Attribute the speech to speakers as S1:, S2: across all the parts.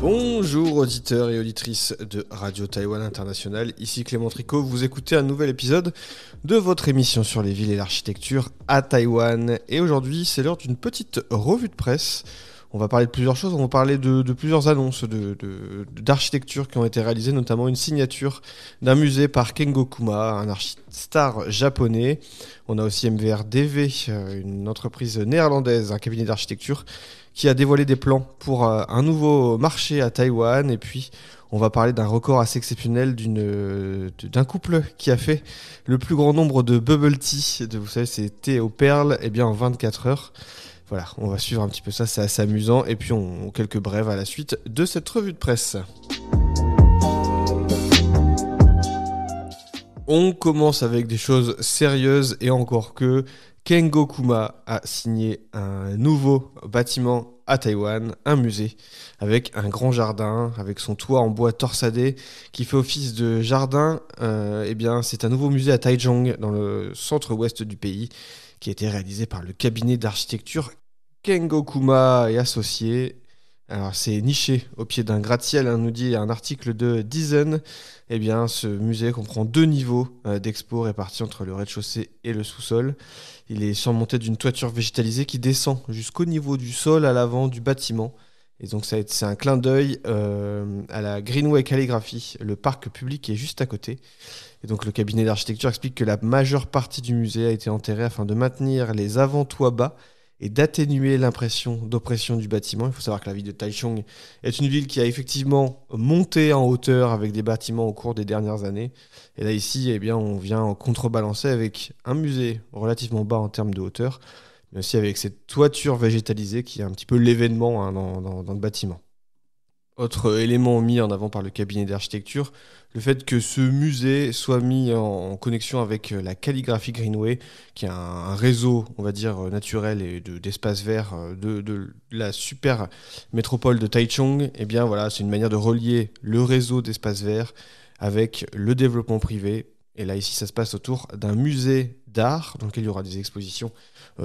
S1: Bonjour auditeurs et auditrices de Radio Taïwan International, ici Clément Tricot, vous écoutez un nouvel épisode de votre émission sur les villes et l'architecture à Taïwan. Et aujourd'hui, c'est l'heure d'une petite revue de presse. On va parler de plusieurs choses, on va parler de plusieurs annonces d'architecture qui ont été réalisées, notamment une signature d'un musée par Kengo Kuma, un archistar japonais. On a aussi MVRDV, une entreprise néerlandaise, un cabinet d'architecture, qui a dévoilé des plans pour un nouveau marché à Taïwan. Et puis, on va parler d'un record assez exceptionnel d'un couple qui a fait le plus grand nombre de bubble tea. Vous savez, c'est thé aux perles, en 24 heures. Voilà, on va suivre un petit peu ça, c'est assez amusant. Et puis, on quelques brèves à la suite de cette revue de presse. On commence avec des choses sérieuses et encore que Kengo Kuma a signé un nouveau bâtiment à Taïwan, un musée avec un grand jardin, avec son toit en bois torsadé qui fait office de jardin. C'est un nouveau musée à Taichung, dans le centre-ouest du pays, qui a été réalisé par le cabinet d'architecture Kengo Kuma et associés. Alors c'est niché au pied d'un gratte-ciel, nous dit un article de Dizen. Ce musée comprend 2 niveaux d'expo répartis entre le rez-de-chaussée et le sous-sol. Il est surmonté d'une toiture végétalisée qui descend jusqu'au niveau du sol à l'avant du bâtiment. Et donc c'est un clin d'œil à la Greenway Calligraphy, le parc public qui est juste à côté. Et donc le cabinet d'architecture explique que la majeure partie du musée a été enterrée afin de maintenir les avant-toits bas et d'atténuer l'impression d'oppression du bâtiment. Il faut savoir que la ville de Taichung est une ville qui a effectivement monté en hauteur avec des bâtiments au cours des dernières années. Et là, ici, on vient en contrebalancer avec un musée relativement bas en termes de hauteur, mais aussi avec cette toiture végétalisée qui est un petit peu l'événement dans le bâtiment. Autre élément mis en avant par le cabinet d'architecture, le fait que ce musée soit mis en connexion avec la Calligraphy Greenway, qui est un réseau, on va dire, naturel et d'espaces verts de la super métropole de Taichung. C'est une manière de relier le réseau d'espaces verts avec le développement privé. Et là, ici, ça se passe autour d'un musée d'art dans lequel il y aura des expositions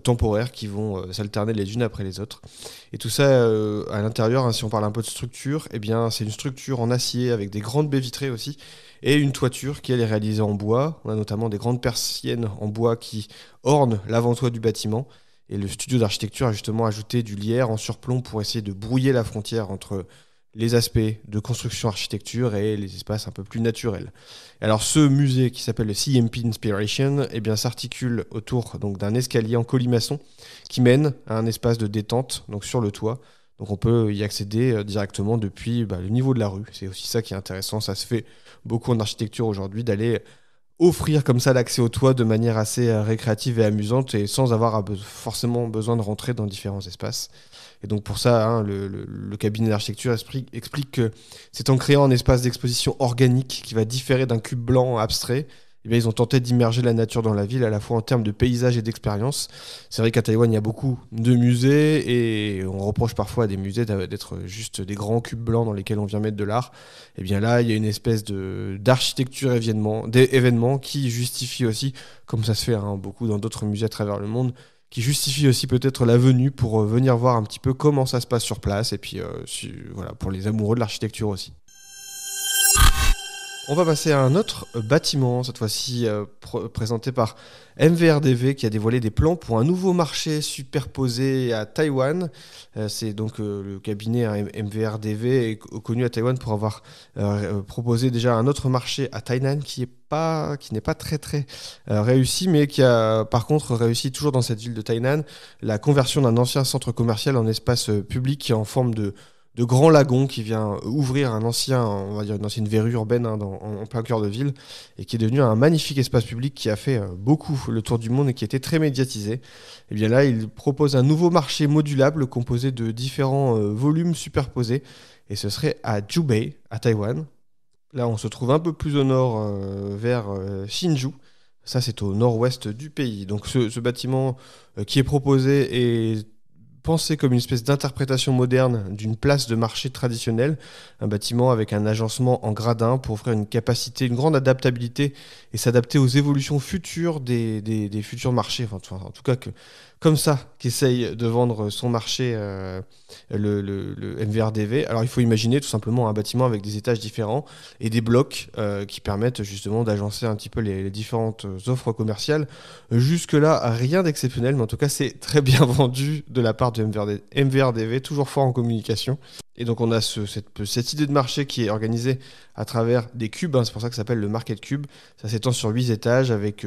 S1: temporaires qui vont s'alterner les unes après les autres. Et tout ça, à l'intérieur, si on parle un peu de structure, c'est une structure en acier avec des grandes baies vitrées aussi et une toiture qui, elle, est réalisée en bois. On a notamment des grandes persiennes en bois qui ornent l'avant-toit du bâtiment. Et le studio d'architecture a justement ajouté du lierre en surplomb pour essayer de brouiller la frontière entre les aspects de construction architecture et les espaces un peu plus naturels. Alors ce musée qui s'appelle le CMP Inspiration s'articule autour d'un escalier en colimaçon qui mène à un espace de détente sur le toit. Donc on peut y accéder directement depuis le niveau de la rue. C'est aussi ça qui est intéressant, ça se fait beaucoup en architecture aujourd'hui d'aller offrir comme ça l'accès au toit de manière assez récréative et amusante et sans avoir forcément besoin de rentrer dans différents espaces. Et donc pour ça, le cabinet d'architecture explique que c'est en créant un espace d'exposition organique qui va différer d'un cube blanc abstrait. Ils ont tenté d'immerger la nature dans la ville, à la fois en termes de paysage et d'expérience. C'est vrai qu'à Taïwan, il y a beaucoup de musées et on reproche parfois à des musées d'être juste des grands cubes blancs dans lesquels on vient mettre de l'art. Là, il y a une espèce d'architecture d'événements qui justifie aussi, comme ça se fait beaucoup dans d'autres musées à travers le monde, qui justifie aussi peut-être la venue pour venir voir un petit peu comment ça se passe sur place et puis pour les amoureux de l'architecture aussi. On va passer à un autre bâtiment, cette fois-ci présenté par MVRDV qui a dévoilé des plans pour un nouveau marché superposé à Taïwan. C'est donc le cabinet MVRDV est connu à Taïwan pour avoir proposé déjà un autre marché à Tainan qui n'est pas très très réussi, mais qui a par contre réussi toujours dans cette ville de Tainan la conversion d'un ancien centre commercial en espace public en forme de grands lagons qui vient ouvrir une ancienne verrue urbaine en plein cœur de ville et qui est devenu un magnifique espace public qui a fait beaucoup le tour du monde et qui était très médiatisé. Là, il propose un nouveau marché modulable composé de différents volumes superposés et ce serait à Jubei, à Taïwan. Là, on se trouve un peu plus au nord vers Hsinchu. Ça, c'est au nord-ouest du pays. Donc ce bâtiment qui est proposé est pensé comme une espèce d'interprétation moderne d'une place de marché traditionnelle, un bâtiment avec un agencement en gradin pour offrir une grande adaptabilité et s'adapter aux évolutions futures des futurs marchés, en tout cas comme ça qu'essaye de vendre son marché le MVRDV. Alors il faut imaginer tout simplement un bâtiment avec des étages différents et des blocs qui permettent justement d'agencer un petit peu les différentes offres commerciales. Jusque-là, rien d'exceptionnel, mais en tout cas c'est très bien vendu de la part de MVRDV, toujours fort en communication. Et donc on a cette idée de marché qui est organisée à travers des cubes, c'est pour ça que ça s'appelle le Market Cube. Ça s'étend sur 8 étages avec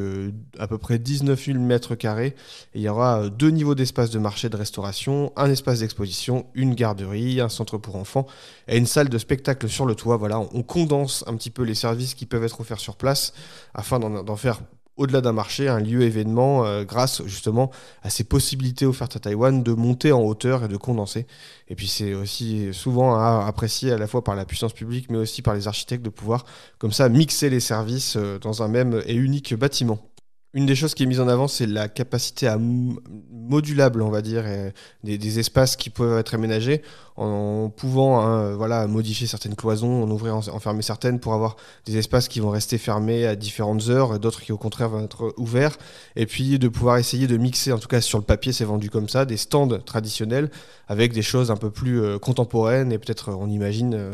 S1: à peu près 19 000 mètres carrés. Et il y aura 2 niveaux d'espace de marché de restauration, un espace d'exposition, une garderie, un centre pour enfants et une salle de spectacle sur le toit. Voilà, on condense un petit peu les services qui peuvent être offerts sur place afin d'en faire au-delà d'un marché, un lieu événement grâce justement à ces possibilités offertes à Taïwan de monter en hauteur et de condenser. Et puis c'est aussi souvent apprécié à la fois par la puissance publique mais aussi par les architectes de pouvoir comme ça mixer les services dans un même et unique bâtiment. Une des choses qui est mise en avant, c'est la capacité modulable, on va dire, des espaces qui peuvent être aménagés en pouvant modifier certaines cloisons, en ouvrir, en fermer certaines pour avoir des espaces qui vont rester fermés à différentes heures, d'autres qui au contraire vont être ouverts, et puis de pouvoir essayer de mixer, en tout cas sur le papier c'est vendu comme ça, des stands traditionnels avec des choses un peu plus contemporaines et peut-être on imagine...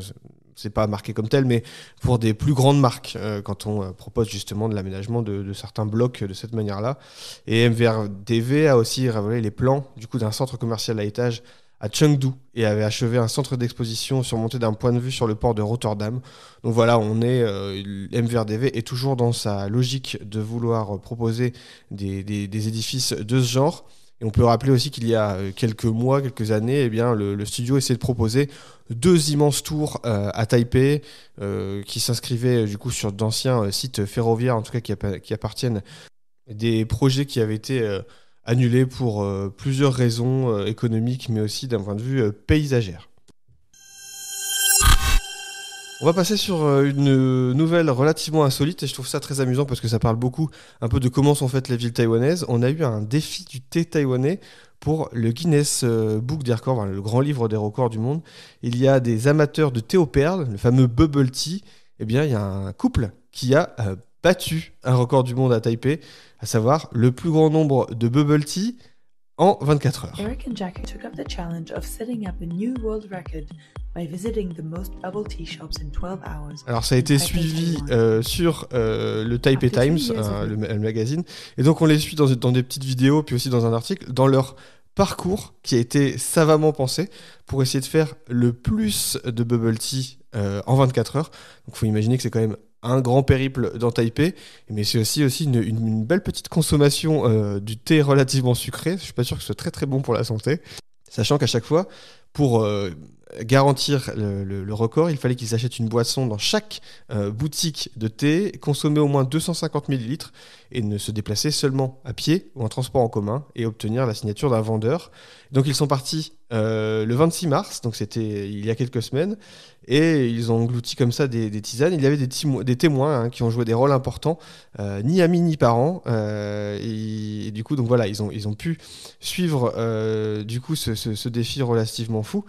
S1: c'est pas marqué comme tel, mais pour des plus grandes marques, quand on propose justement de l'aménagement de certains blocs de cette manière-là. Et MVRDV a aussi révélé les plans du coup d'un centre commercial à étage à Chengdu et avait achevé un centre d'exposition surmonté d'un point de vue sur le port de Rotterdam. Donc voilà, MVRDV est toujours dans sa logique de vouloir proposer des édifices de ce genre. Et on peut rappeler aussi qu'il y a quelques mois, quelques années, eh bien, le studio essayait de proposer 2 immenses tours à Taipei qui s'inscrivaient du coup sur d'anciens sites ferroviaires, en tout cas qui appartiennent à des projets qui avaient été annulés pour plusieurs raisons économiques, mais aussi d'un point de vue paysagère. On va passer sur une nouvelle relativement insolite et je trouve ça très amusant parce que ça parle beaucoup un peu de comment sont faites les villes taïwanaises. On a eu un défi du thé taïwanais pour le Guinness Book des records, le grand livre des records du monde. Il y a des amateurs de thé aux perles, le fameux bubble tea. Eh bien, il y a un couple qui a battu un record du monde à Taipei, à savoir le plus grand nombre de bubble tea en 24 heures.
S2: Eric and Jackie took up the challenge of setting up a new world record by visiting the most bubble tea shops in 12 hours.
S1: Alors ça a été suivi sur le Taipei Times, le magazine, et donc on les suit dans des petites vidéos, puis aussi dans un article, dans leur parcours qui a été savamment pensé pour essayer de faire le plus de bubble tea en 24 heures. Donc il faut imaginer que c'est quand même un grand périple dans Taipei, mais c'est aussi une belle petite consommation du thé relativement sucré. Je suis pas sûr que ce soit très très bon pour la santé, sachant qu'à chaque fois, pour garantir le record, il fallait qu'ils achètent une boisson dans chaque boutique de thé, consommer au moins 250 ml et ne se déplacer seulement à pied ou en transport en commun et obtenir la signature d'un vendeur. Donc ils sont partis le 26 mars, donc c'était il y a quelques semaines, et ils ont englouti comme ça des tisanes. Il y avait des témoins qui ont joué des rôles importants, ni amis ni parents, et du coup donc voilà, ils ont pu suivre du coup ce défi relativement fou.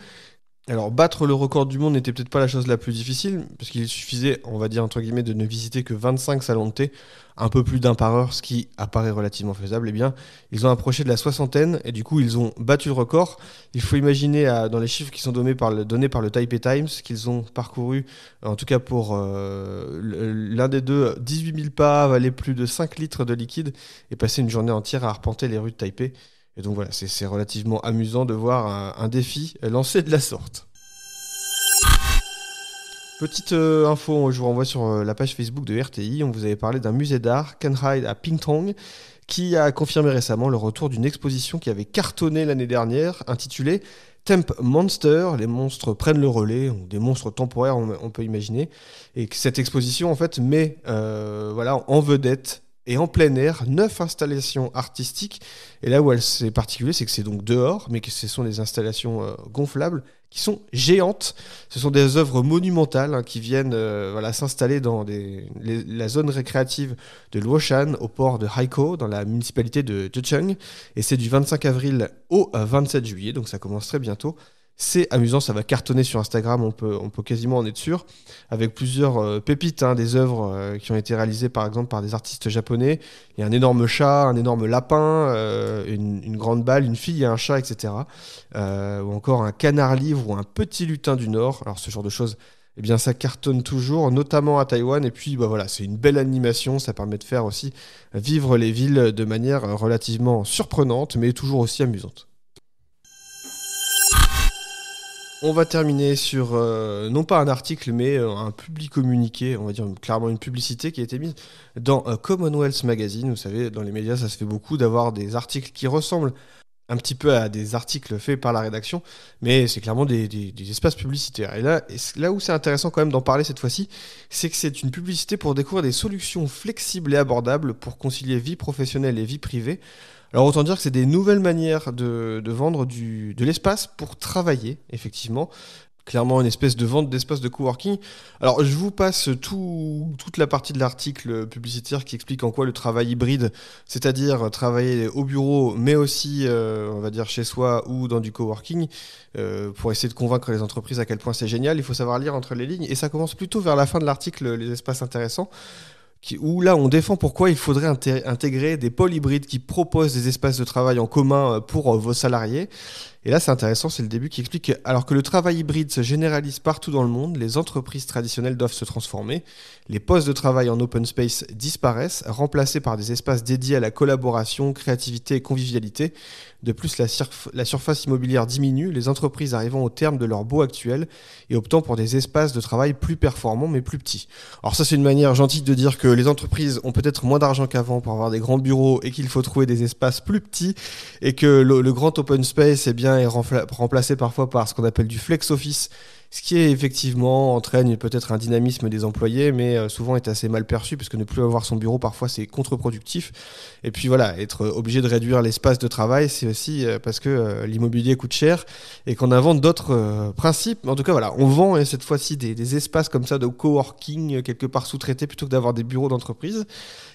S1: Alors, battre le record du monde n'était peut-être pas la chose la plus difficile, parce qu'il suffisait, on va dire entre guillemets, de ne visiter que 25 salons de thé, un peu plus d'un par heure, ce qui apparaît relativement faisable. Eh bien, ils ont approché de la 60aine, et du coup, ils ont battu le record. Il faut imaginer, dans les chiffres qui sont donnés par le Taipei Times, qu'ils ont parcouru, en tout cas pour l'un des deux, 18 000 pas, avalé plus de 5 litres de liquide, et passé une journée entière à arpenter les rues de Taipei. Et donc voilà, c'est relativement amusant de voir un défi lancé de la sorte. Petite info, je vous renvoie sur la page Facebook de RTI. On vous avait parlé d'un musée d'art, Kenhai à Pingtong, qui a confirmé récemment le retour d'une exposition qui avait cartonné l'année dernière, intitulée Temp Monster, les monstres prennent le relais, ou des monstres temporaires on peut imaginer. Et que cette exposition en fait met en vedette et en plein air, 9 installations artistiques. Et là où c'est particulier, c'est que c'est donc dehors, mais que ce sont des installations gonflables qui sont géantes. Ce sont des œuvres monumentales qui viennent s'installer dans la zone récréative de Luoshan, au port de Haikou, dans la municipalité de Zhejiang. Et c'est du 25 avril au 27 juillet, donc ça commence très bientôt. C'est amusant, ça va cartonner sur Instagram, on peut quasiment en être sûr, avec plusieurs pépites, des œuvres qui ont été réalisées par exemple par des artistes japonais. Il y a un énorme chat, un énorme lapin, une grande balle, une fille et un chat, etc. Ou encore un canard livre ou un petit lutin du Nord. Alors ce genre de choses, eh bien ça cartonne toujours, notamment à Taïwan. Et puis voilà, c'est une belle animation, ça permet de faire aussi vivre les villes de manière relativement surprenante, mais toujours aussi amusante. On va terminer sur, non pas un article, mais un public communiqué, on va dire clairement une publicité qui a été mise dans Commonwealth Magazine. Vous savez, dans les médias, ça se fait beaucoup d'avoir des articles qui ressemblent un petit peu à des articles faits par la rédaction, mais c'est clairement des espaces publicitaires. Et là où c'est intéressant quand même d'en parler cette fois-ci, c'est que c'est une publicité pour découvrir des solutions flexibles et abordables pour concilier vie professionnelle et vie privée. Alors autant dire que c'est des nouvelles manières de vendre de l'espace pour travailler, effectivement. Clairement une espèce de vente d'espace de coworking. Alors je vous passe toute la partie de l'article publicitaire qui explique en quoi le travail hybride, c'est-à-dire travailler au bureau mais aussi on va dire chez soi ou dans du coworking, pour essayer de convaincre les entreprises à quel point c'est génial. Il faut savoir lire entre les lignes et ça commence plutôt vers la fin de l'article, les espaces intéressants. Où là on défend pourquoi il faudrait intégrer des pôles hybrides qui proposent des espaces de travail en commun pour vos salariés. Et là c'est intéressant, c'est le début qui explique alors que le travail hybride se généralise partout dans le monde, les entreprises traditionnelles doivent se transformer. Les postes de travail en open space disparaissent, remplacés par des espaces dédiés à la collaboration, créativité et convivialité. De plus, la surface immobilière diminue, les entreprises arrivant au terme de leur baux actuel et optant pour des espaces de travail plus performants mais plus petits. Alors ça c'est une manière gentille de dire que les entreprises ont peut-être moins d'argent qu'avant pour avoir des grands bureaux et qu'il faut trouver des espaces plus petits et que le grand open space est remplacé parfois par ce qu'on appelle du flex office, ce qui effectivement entraîne peut-être un dynamisme des employés, mais souvent est assez mal perçu, parce que ne plus avoir son bureau, parfois, c'est contre-productif. Et puis voilà, être obligé de réduire l'espace de travail, c'est aussi parce que l'immobilier coûte cher et qu'on invente d'autres principes. En tout cas, voilà, on vend cette fois-ci des espaces comme ça de coworking, quelque part sous-traités, plutôt que d'avoir des bureaux d'entreprise.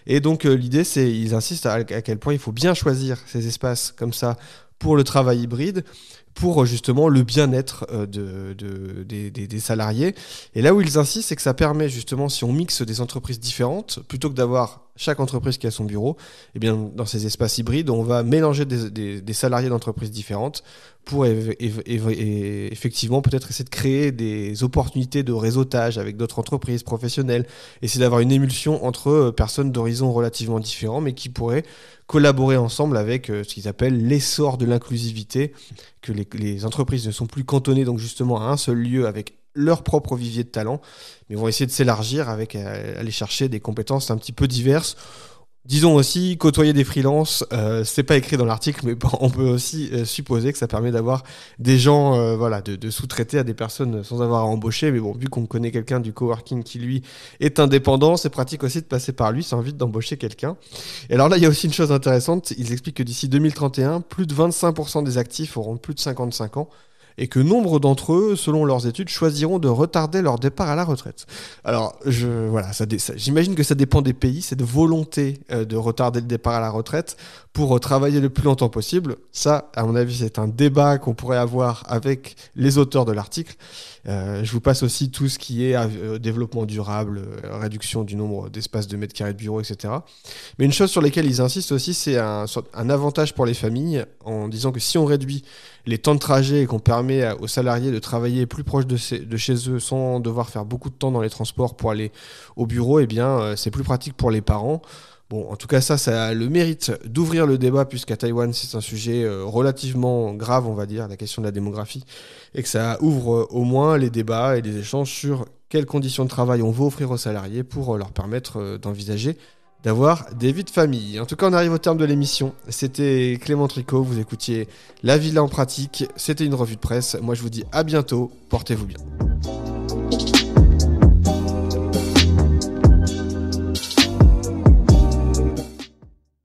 S1: Et donc, l'idée, c'est, ils insistent à quel point il faut bien choisir ces espaces comme ça pour le travail hybride, pour justement le bien-être des salariés. Et là où ils insistent, c'est que ça permet justement, si on mixe des entreprises différentes, plutôt que d'avoir chaque entreprise qui a son bureau, eh bien, dans ces espaces hybrides, on va mélanger des salariés d'entreprises différentes pour effectivement peut-être essayer de créer des opportunités de réseautage avec d'autres entreprises professionnelles, essayer d'avoir une émulsion entre personnes d'horizons relativement différents, mais qui pourraient collaborer ensemble avec ce qu'ils appellent l'essor de l'inclusivité, que les entreprises ne sont plus cantonnées donc justement à un seul lieu avec leur propre vivier de talents, mais vont essayer de s'élargir avec aller chercher des compétences un petit peu diverses. Disons aussi, côtoyer des freelances, c'est pas écrit dans l'article, mais on peut aussi supposer que ça permet d'avoir des gens, de sous-traiter à des personnes sans avoir à embaucher. Mais bon, vu qu'on connaît quelqu'un du coworking qui, lui, est indépendant, c'est pratique aussi de passer par lui sans envie d'embaucher quelqu'un. Et alors là, il y a aussi une chose intéressante, ils expliquent que d'ici 2031, plus de 25% des actifs auront plus de 55 ans, et que nombre d'entre eux, selon leurs études, choisiront de retarder leur départ à la retraite. Alors, j'imagine que ça dépend des pays, cette volonté de retarder le départ à la retraite pour travailler le plus longtemps possible. Ça, à mon avis, c'est un débat qu'on pourrait avoir avec les auteurs de l'article. Je vous passe aussi tout ce qui est développement durable, réduction du nombre d'espaces de mètres carrés de bureaux, etc. Mais une chose sur laquelle ils insistent aussi, c'est un avantage pour les familles, en disant que si on réduit les temps de trajet et qu'on permet aux salariés de travailler plus proche de chez eux sans devoir faire beaucoup de temps dans les transports pour aller au bureau, eh bien, c'est plus pratique pour les parents. Bon, en tout cas, ça a le mérite d'ouvrir le débat, puisqu'à Taïwan, c'est un sujet relativement grave, on va dire, la question de la démographie, et que ça ouvre au moins les débats et les échanges sur quelles conditions de travail on veut offrir aux salariés pour leur permettre d'envisager d'avoir des vies de famille. En tout cas, on arrive au terme de l'émission. C'était Clément Tricot, vous écoutiez La Villa en pratique, c'était une revue de presse. Moi, je vous dis à bientôt, portez-vous bien.